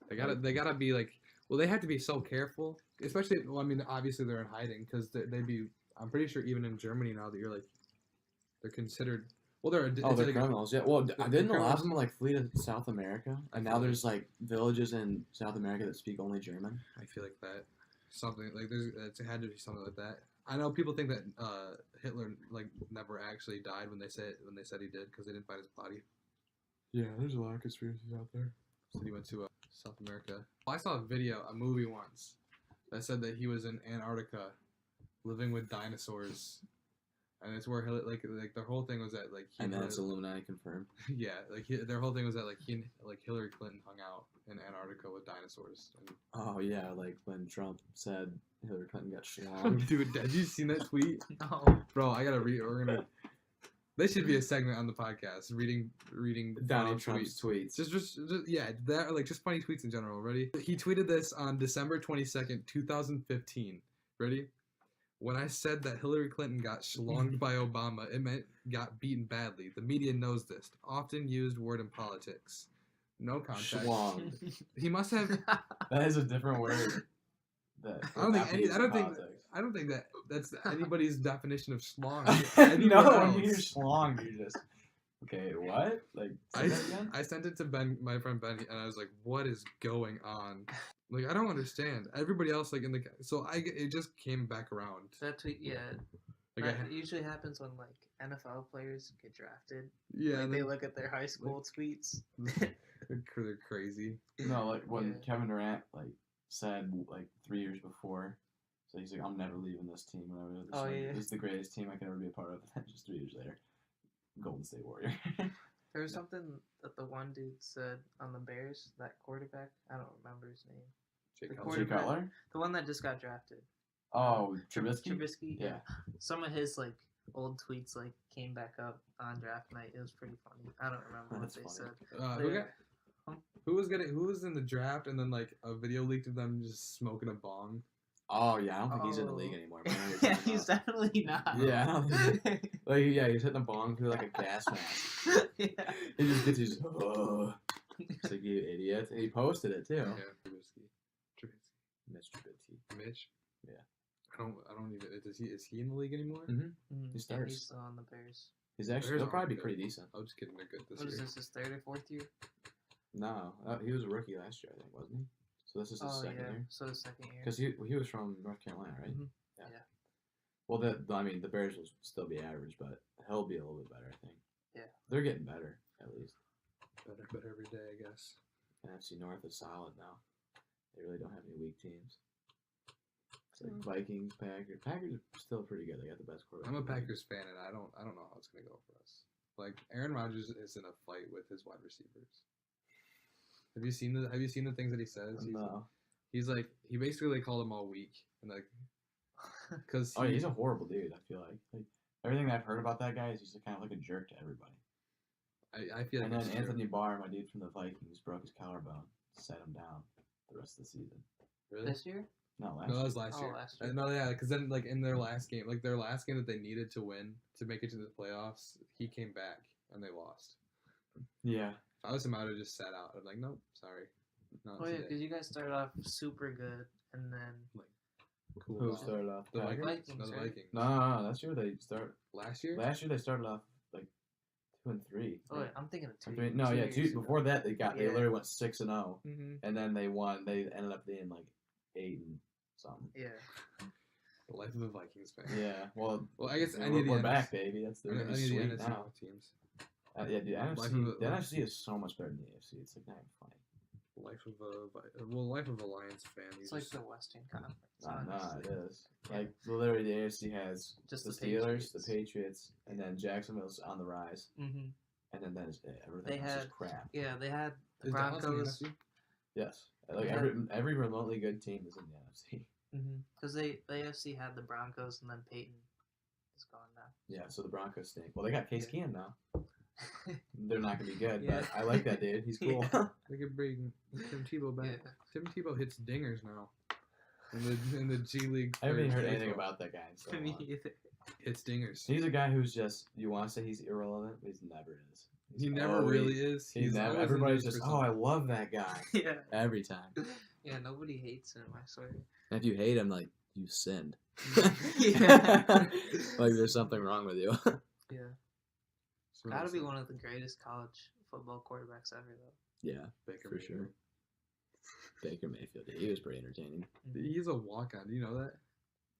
They gotta be like. Well, they have to be so careful, especially. Well, I mean, obviously they're in hiding because they'd be. I'm pretty sure even in Germany now that you're like, they're considered. Well, they're. Oh, they're like criminals. Yeah. Well, didn't a lot criminals. of them like flee to South America? And now feel there's like villages in South America that speak only German. I feel like that. Something like it had to be something like that. I know people think that Hitler like never actually died when they said he did because they didn't find his body. Yeah, there's a lot of conspiracies out there. So he went to South America. I saw a movie once, that said that he was in Antarctica, living with dinosaurs, and it's where like their whole thing was that like he And had- that's Illuminati confirmed. yeah, like their whole thing was that like he and like Hillary Clinton hung out in Antarctica with dinosaurs. And, Oh yeah, like when Trump said Hillary Clinton got schlonged. dude, have you seen that tweet, No. bro? I gotta read. We're gonna. This should be a segment on the podcast. Reading Donald funny Trump's tweets. Just yeah, that like just funny tweets in general. Ready? He tweeted this on December 22nd, 2015. Ready? When I said that Hillary Clinton got schlonged by Obama, it meant got beaten badly. The media knows this. Often used word in politics. No context. Schlonged. He must have. That is a different word. That I don't think not any. used I in don't think. politics. I don't think that that's anybody's definition of schlong. No, Anyone when you hear else. schlonged, you're just okay. What? Like say that again? I sent it to Ben, my friend Ben, and I was like, "What is going on? Like, I don't understand." Everybody else, like in the, so it just came back around. That tweet, yeah. Like, That usually happens when like NFL players get drafted. yeah, Like, and they then look at their high school tweets. they're crazy. No, like when Yeah. Kevin Durant like said like 3 years before, so he's like, "I'm never leaving this team. Whatever. This, Oh, yeah. this is the greatest team I can ever be a part of." And just 3 years later, Golden State Warrior. There was something that the one dude said on the Bears, that quarterback. I don't remember his name. Jake The Cutler. Jay quarterback. Cutler? The one that just got drafted. Oh, Trubisky. Trubisky. Yeah. Some of his like old tweets like came back up on draft night. It was pretty funny. I don't remember what That's they funny. said. Who They- got? Who was in the draft, and then like a video leaked of them just smoking a bong. Oh yeah, I don't think he's in the Oh. league anymore. But I know what yeah, you're talking he's about. definitely not. Yeah, I don't think like yeah, he's hitting a bong through like a gas mask. yeah. He just gets his. It's like, you idiot. He posted it too. Yeah, Trubisky. Mitch Trubisky. Mitch. Yeah. I don't even. Is he in the league anymore? Mhm. Mm, He yeah, starts. he's still on the Bears. He's actually Bears he'll probably be aren't pretty good. decent. I'm just kidding. They're good this What is year. this? His third or fourth year? No, he was a rookie last year, I think, wasn't he? So this is his second yeah. year. So the second year. Because he was from North Carolina, right? Mhm. Yeah. Yeah. Well, I mean, the Bears will still be average, but he'll be a little bit better, I think. Yeah. They're getting better, at least. Better every day, I guess. NFC North is solid now. They really don't have any weak teams. It's like Mm. Vikings, Packers. Packers are still pretty good. They got the best quarterback. I'm a in the league. Packers fan, and I don't know how it's gonna go for us. Like Aaron Rodgers is in a fight with his wide receivers. Have you seen the things that he says? No. He's like he basically like called them all weak and like because Oh, yeah, he's a horrible dude. I feel like everything that I've heard about that guy is he's kind of like a jerk to everybody. I feel like And then that's true. Anthony Barr, my dude from the Vikings, broke his collarbone, set him down the rest of the season. Really? This year? No, last No, that year. was last Oh, year. last year. No, yeah, because then like in their last game that they needed to win to make it to the playoffs, he came back and they lost. Yeah. If I was him, I would have just sat out. I'm like, nope, sorry. Not Oh yeah, today. because you guys started off super good, and then Cool. Who off. started off? The Packers? Vikings? Vikings, No, the right? Vikings. No, that's year they start. Last year? Last year they started off like 2-3. oh wait, I'm thinking of two. No, two yeah, years ago. before that they Yeah. literally went 6-0, Mm-hmm. and then they won. They ended up being like 8 and something. Yeah. The life of a Vikings fan. Yeah, well, Well, I guess we're, any of the we're NFC back, baby. That's they're any gonna of be the sweet NFC now. teams. Yeah, dude, Life NFC, of the a- NFC is so much better than the AFC. It's like not even funny. Life of a Lions fan. You It's like just- the Western Conference. Nah, honestly. it is. Yeah. Like literally, the AFC has Just the the Steelers, the Patriots. Patriots, and then Jacksonville's on the rise, Mm-hmm. and then that is it. Everything They else is had- crap. Yeah, they had the Is Dallas in the Broncos. NFC? Yes, like Yeah. every remotely good team is in the NFC. Because the AFC had the Broncos, and then Peyton is gone now. Yeah, so the Broncos stink. Well, they got Case Yeah. Keenum now. They're not gonna be good, Yeah. but I like that dude. He's cool. Yeah. They could bring Tim Tebow back. Yeah. Tim Tebow hits dingers now. In the G League. I haven't even for heard anything baseball. about that guy in so Me long. either. Hits dingers. He's a guy who's just you want to say he's irrelevant, but he's never is. He He's never always- really is. He's never. always in Everybody's news just, for oh, I something. love that guy Yeah. every time. Yeah, nobody hates him, I swear. And if you hate him, like you sinned. Yeah. Like there's something wrong with you. Yeah. So Gotta it's be like one of the greatest college football quarterbacks ever, though. Yeah, Baker for Mayfield. sure. Baker Mayfield. He was pretty entertaining. He's a walk-on. Do you know that?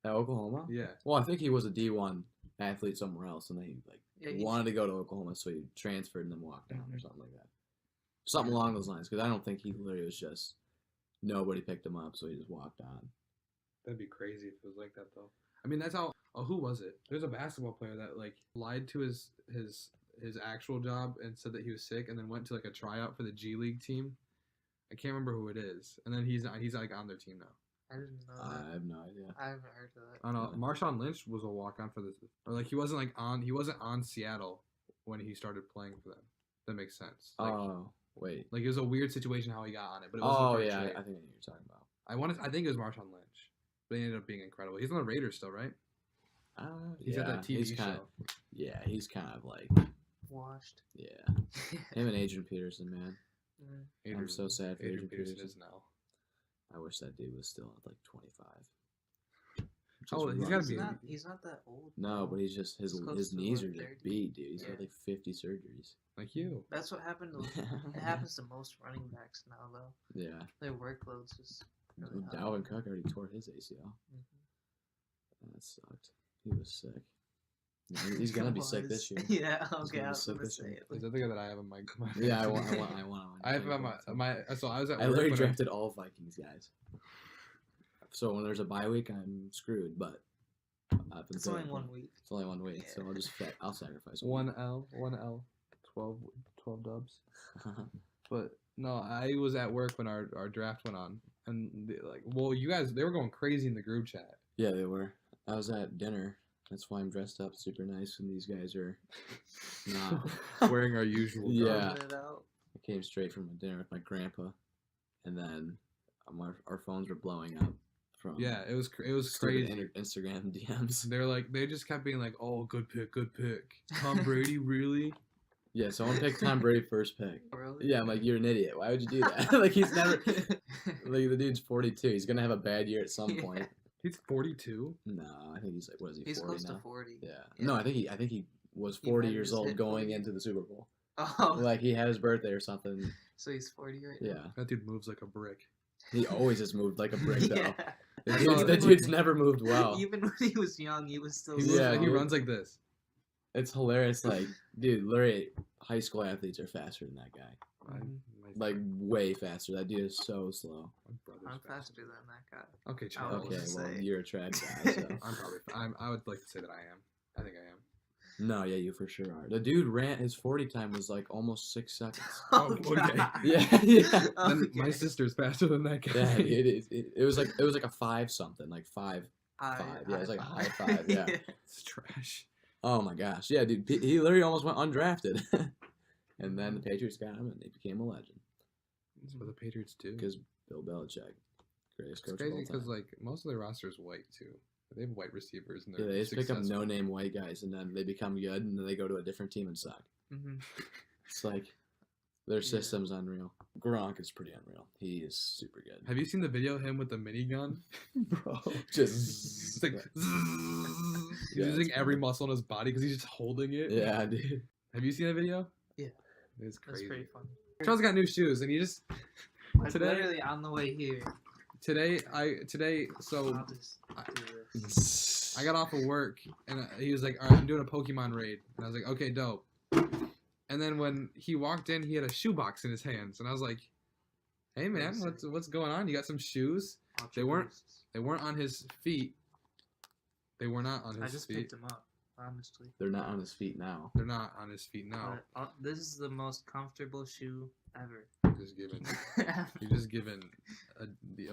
At Oklahoma? Yeah. Well, I think he was a D1 athlete somewhere else, and then he Yeah, he- wanted to go to Oklahoma, so he transferred and then walked down or Mhm. something like that. Something along those lines, because I don't think he literally was just nobody picked him up, so he just walked on. That'd be crazy if it was like that, though. I mean, that's how. Oh, who was it? There's a basketball player that like lied to his actual job and said that he was sick, and then went to like a tryout for the G League team. I can't remember who it is, and then he's like on their team now. I didn't know I that. have no idea. I haven't heard of that. I don't know. Yeah. Marshawn Lynch was a walk-on for this, or like he wasn't on Seattle when he started playing for them. That makes sense. Like, Oh, wait. like it was a weird situation how he got on it, but it wasn't Oh, a fair yeah, trade. I think I know what you're talking about. I think it was Marshawn Lynch, but he ended up being incredible. He's on the Raiders still, right? He's yeah, got that TV he's show. kind of, yeah, he's kind of like, Washed. yeah. Him and Adrian Peterson, man. Mm. I'm so sad for Adrian Peterson Peterson. is now. I wish that dude was still at like 25. Oh, Just he's runs. gotta He's be- not. He's not that old. No, but he's just his He's close his to, knees like, are just 30. beat, dude. He's Yeah. had like 50 surgeries. Like you. That's what happened. To, it happens to most running backs now, though. Yeah. Their workloads just. Really high. Dalvin Cook already tore his ACL. Mhm. That sucked. He was sick. Yeah, he's gonna be sick this year. Yeah. He's Okay. gonna I be was sick gonna this say year. it. Is that the guy that I have on my Yeah, I want. I have him on my so I was at I work literally when drafted all Vikings guys. So when there's a bye week, I'm screwed. But up It's until- only 1 week. It's only 1 week, so Yeah. I'll just I'll sacrifice one L, 12 dubs. But no, I was at work when our draft went on, and they were going crazy in the group chat. Yeah, they were. I was at dinner. That's why I'm dressed up super nice, and these guys are not. Wearing our usual. Yeah. garb. Put it out. I came straight from a dinner with my grandpa, and then our phones were blowing up from Yeah, it was stupid crazy. Instagram DMs. They just kept being like, "Oh, good pick. Tom Brady, really?" Yeah, someone picked Tom Brady first pick. Really? Yeah, I'm like, you're an idiot. Why would you do that? Like, he's never. Like, the dude's 42. He's gonna have a bad year at some Yeah. point. He's 42. No, I think he's like, what is he? He's 40 close now? to 40. Yeah. Yeah. No, I think he was He 40 might years just old hit going 40. into the Super Bowl. Oh. Like, he had his birthday or something. So he's 40 right now. Yeah. That dude moves like a brick. He always has moved like a brick, though. Yeah. The I dude's, saw the that. dude's never moved well. Even when he was young, he was still. He, Yeah, moves, he dude. runs like this. It's hilarious. Like, dude, literally, high school athletes are faster than that guy. Mhm. Like, way faster. That dude is so slow. my brother's I'm faster. faster than that guy. Okay, I Charles. was Okay, just well, saying. you're a track guy, so. I'm probably. I would like to say that I am. I think I am. No, yeah, you for sure are. The dude ran, his 40 time was like almost 6 seconds. Oh, okay. God. Yeah, yeah. Then Okay. my sister's faster than that guy. Yeah, it was like a 5 something, like 5. High, Yeah, it's like a high 5, yeah. It's trash. Oh my gosh, yeah, dude, he literally almost went undrafted, and then the Patriots got him, and he became a legend That's what the Patriots do. because Bill Belichick, greatest It's coach crazy of all because time. like most of their roster is white too. They have white receivers and Yeah, they're they just pick up successful. no-name white guys, and then they become good, and then they go to a different team and suck. Mm-hmm. It's like their Yeah. system's unreal. Gronk is pretty unreal. He is super good. Have you seen the video of him with the minigun? Bro, It's just like he's Yeah, using it's every funny. muscle in his body because he's just holding it. yeah, dude. Have you seen that video? Yeah. It's That's crazy. pretty funny. Charles got new shoes and he just Like Today- literally on the way here. so I'll just do this. I got off of work and he was like, "All right, I'm doing a Pokemon raid," and I was like, "Okay, dope." And then when he walked in, he had a shoebox in his hands, and I was like, "Hey man, what's going on? You got some shoes?" They weren't- They weren't on his feet. They were not on I his just feet. picked him up, honestly. They're not on his feet now. They're not on his feet now. But, this is the most comfortable shoe ever. Just given, you're just giving the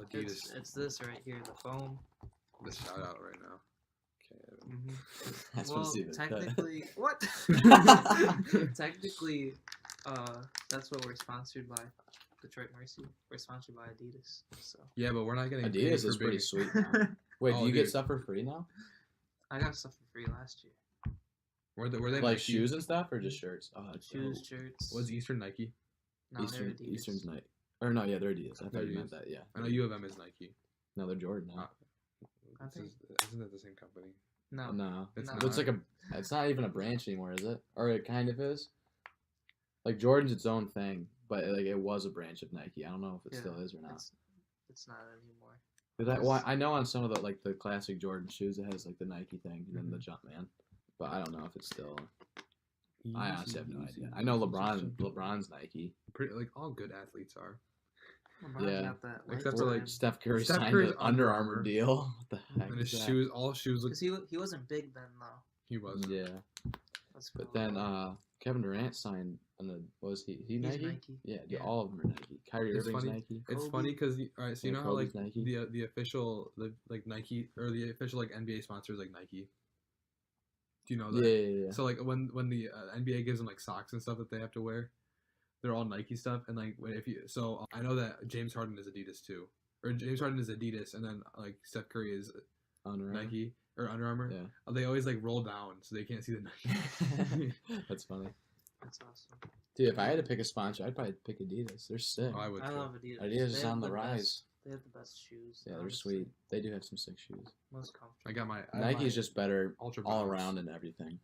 Adidas it's this right here, the foam. the shout out right now. Okay. Mm-hmm. I just Well, want to see this. technically, what? Technically, that's what we're sponsored by. Detroit Mercy. We're sponsored by Adidas. So Yeah, but we're not getting paid Adidas for is pretty being- sweet now. Wait, Oh, do you dude. get stuff for free now? I got stuff for free last year. Were they Like Nike? shoes and stuff, or just shirts? Oh, that's Shoes, dope. shirts. Was Eastern Nike? No, they're Eastern, Adidas. Eastern's Nike. Or no, yeah, they're Adidas. I They're thought you meant Adidas. that. Yeah. I know U of M is Nike. No, they're Jordan now. I think- Isn't that the same company? No. No, It's No. not. it's like a. It's not even a branch anymore, is it? Or it kind of is. Like Jordan's its own thing, but like it was a branch of Nike. I don't know if it Yeah, still is or not. It's not anymore. Well, I know on some of the like the classic Jordan shoes, it has like the Nike thing and then the Jumpman, but I don't know if it's still. I honestly have no idea. I know LeBron's Nike. Pretty like all good athletes are. LeBron's Yeah. got that Except for, life like, time. Steph Curry Steph signed Curry's an Under Under Armour Armour. deal. What the heck And his is that? shoes, all shoes look. Because he wasn't big then though. He was. Yeah, That's but cool. then Kevin Durant signed on the was he He's Nike? Nike. Yeah, dude, Yeah. all of them are Nike. Kyrie It's Irving's funny. Nike. It's Kobe. funny because all right, so you Yeah, know how like Kobe's Nike. the official like Nike or the official like NBA sponsor is like Nike. Do you know Yeah, that? yeah, yeah. So like when the NBA gives them like socks and stuff that they have to wear, they're all Nike stuff. And like if you I know that James Harden is Adidas too, or James Harden is Adidas, and then like Steph Curry is Under Armour. Nike or Under Armour. Yeah. They always like roll down so they can't see the Nike. That's funny. That's awesome. Dude, if I had to pick a sponsor, I'd probably pick Adidas. They're sick. Oh, I would. I too. love Adidas. Adidas They is have on the best- rise. They have the best shoes. Yeah, they're honestly. sweet. They do have some sick shoes. Most comfortable. I got my Nike's just better Ultra all Balance. around in everything.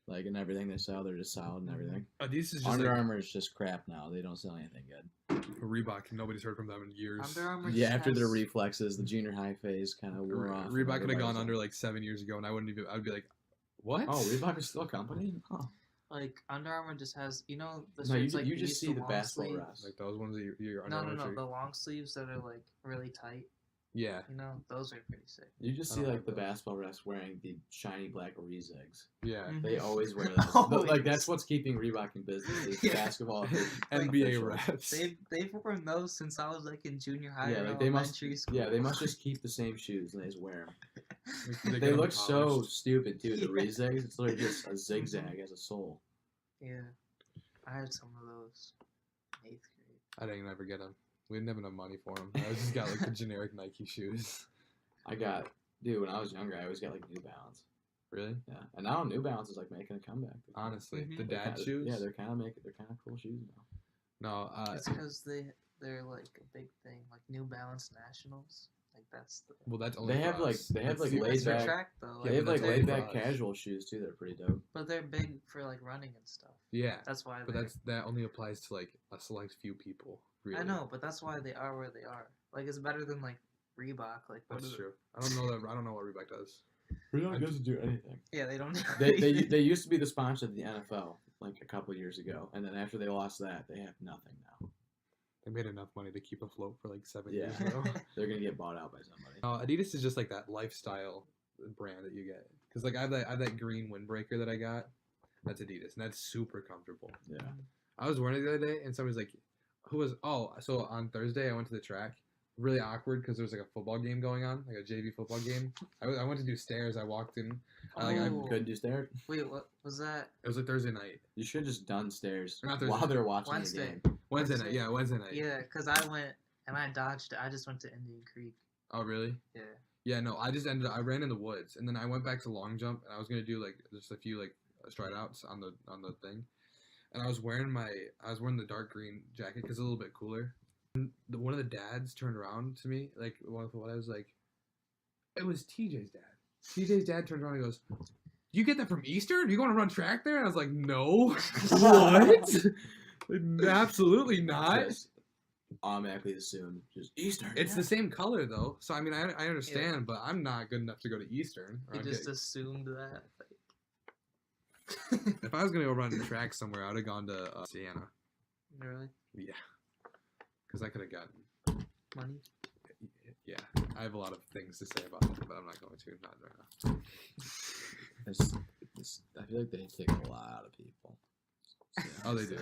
Like in everything they sell, they're just solid and everything. Adidas is just Under like Armour is just crap now. They don't sell anything good. Reebok. Nobody's heard from them in years. Under Armour. Yeah, just after their has- reflexes, the junior high phase kind of wore off. and Reebok could have everybody's gone under like, like 7 years ago, and I wouldn't even. I would be like, what? Oh, Reebok is still a company? Oh. Like Under Armour just has the No, shirts you like just these, see the long basketball sleeve- refs. Like those ones that your Under No, Armour shirt? the long sleeves that are like really tight. Yeah, Those are pretty sick. You just I see don't like like the those. basketball refs wearing the shiny black Rezegs. yeah. They Mhm. always wear those. Always. Like that's what's keeping Reebok in business. Is Yeah. basketball. NBA officials. refs. They've worn those since I was like in junior high Yeah, or like they must. elementary school. Yeah, they must just keep the same shoes and they just wear them. They They get 'em look so polished. stupid too. The Yeah. Rezegs, it's literally just a zigzag as a sole. Yeah, I had some of those in 8th grade. I didn't ever get them. We didn't have enough money for them. I just got like the generic Nike shoes. I got, dude, when I was younger, I always got like New Balance. Really? Yeah, and now New Balance is like making a comeback. Honestly, Mhm. the They're dad kinda- shoes. Yeah, they're kind of cool shoes now. No, It's because they're like a big thing, like New Balance Nationals. Like that's the. well, that's only They for have like us. they have That's like the- laid It's for back. track though. They have but like that's laid only back for us. casual shoes too. They're pretty dope. But they're big for like running and stuff. Yeah, That's why. but they're- that only applies to like a select few people. Really. I know, but that's why they are where they are. Like it's better than like Reebok. Like what That's is it? true. I don't know that. I don't know what Reebok does. Reebok doesn't do anything. Yeah, they don't. They used to be the sponsor of the NFL like a couple years ago, and then after they lost that, they have nothing now. They made enough money to keep afloat for like 7 Yeah. years now. They're gonna get bought out by somebody. Adidas is just like that lifestyle brand that you get. Cause like I have that green windbreaker that I got. That's Adidas, and that's super comfortable. Yeah. I was wearing it the other day, and somebody's like, "Who was?" Oh, so on Thursday I went to the track. Really awkward because there was like a football game going on, like a JV football game. I went to do stairs. I walked in. I Oh. Couldn't do stairs. Wait, what was that? it was like Thursday night, You should have just done stairs Not Thursday. while they're watching Wednesday. the game. Wednesday night. Wednesday? Yeah, Wednesday night. Yeah, because I went and I dodged it. I just went to Indian Creek. Oh really? Yeah. Yeah, no, I ran in the woods, and then I went back to long jump, and I was gonna do like just a few like stride outs on the thing, and I was wearing the dark green jacket because it's a little bit cooler. And one of the dads turned around to me, like what I was like, it was TJ's dad. TJ's dad turned around and goes, "You get that from Eastern? You going to run track there?" And I was like, "No, what? Absolutely not." Just automatically assumed just Eastern. It's the same color though, so I mean I understand, but I'm not good enough to go to Eastern. He Or just get- assumed that. if I was gonna go run a track somewhere, I would have gone to Siena. Really? Yeah, because I could have gotten. Money? Yeah, I have a lot of things to say about that, but I'm not going to. Not right now. I feel like they take a lot out of people. Oh, they do.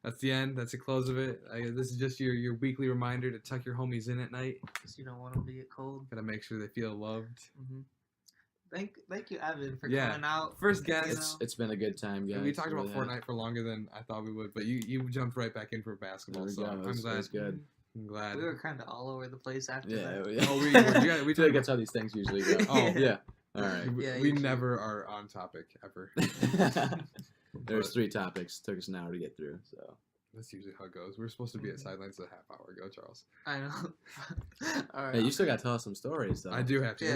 That's the end. That's the close of it. This is just your weekly reminder to tuck your homies in at night. Because you don't want them to get cold. Gotta make sure they feel loved. Mm-hmm. Thank you, Evan, for Yeah. coming out. First guest. know? It's been a good time, guys. We talked about Really have. Fortnite for longer than I thought we would, but you jumped right back in for basketball, There we so go. I'm It was glad. good. I'm glad. We were kind of all over the place after Yeah. that. yeah. Oh, we I feel talked like that's how these things usually go. Oh, yeah. All right. We, Yeah, we usually. never are on topic ever. There's 3 topics. Took us an hour to get through. So That's usually how it goes. We're supposed to be at sidelines a half hour ago, Charles. I know. All right. hey, you still got to tell us some stories, though. I do have to. Yeah,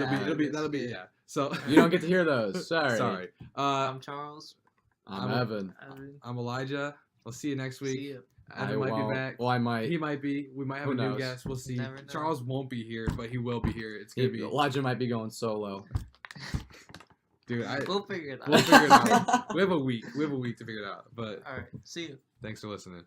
That'll be yeah. So You don't get to hear those. Sorry. sorry. I'm Charles. I'm I'm- Evan. Evan. I'm Elijah. I'll see you next week. See you. Evan might won't. be back. Well, I might. He might be. We might have Who a new knows? guest. We'll see. Never know. Charles won't be here, but he will be here. It's gonna be, Elijah might be going solo. dude. We'll figure it out. We'll figure it out. We have a week. We have a week to figure it out. But All right. See you. thanks for listening.